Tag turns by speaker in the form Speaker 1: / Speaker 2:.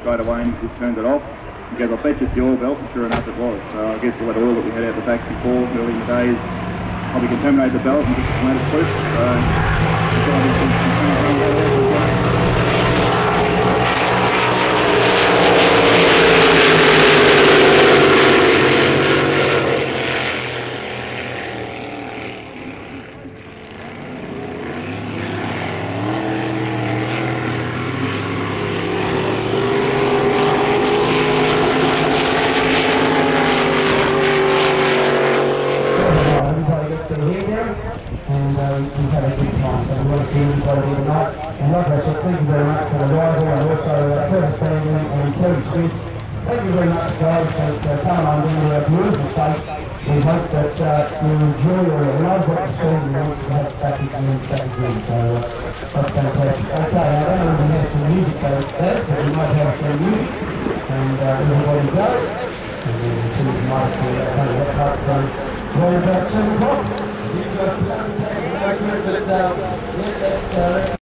Speaker 1: straight away and just turned it off. He goes, I bet you it's the oil valve, and sure enough it was. So I guess all that oil that we had out the back before, early in the days, probably contaminated the valve and just made it spook.
Speaker 2: We've had a good time, so we want to see everybody here tonight. And like I said, thank you very much for the arrival, and also Curtis Stanley and Kevin Smith. Thank you very much, guys, for coming on into our beautiful state. We hope that you enjoy or love what you see and want to have back again. So that's fantastic. Okay, I don't know if we have some music first, but we might have some music. And everybody go. And then we'll see if we might have that part right about 7 o'clock. You guys can take a record, but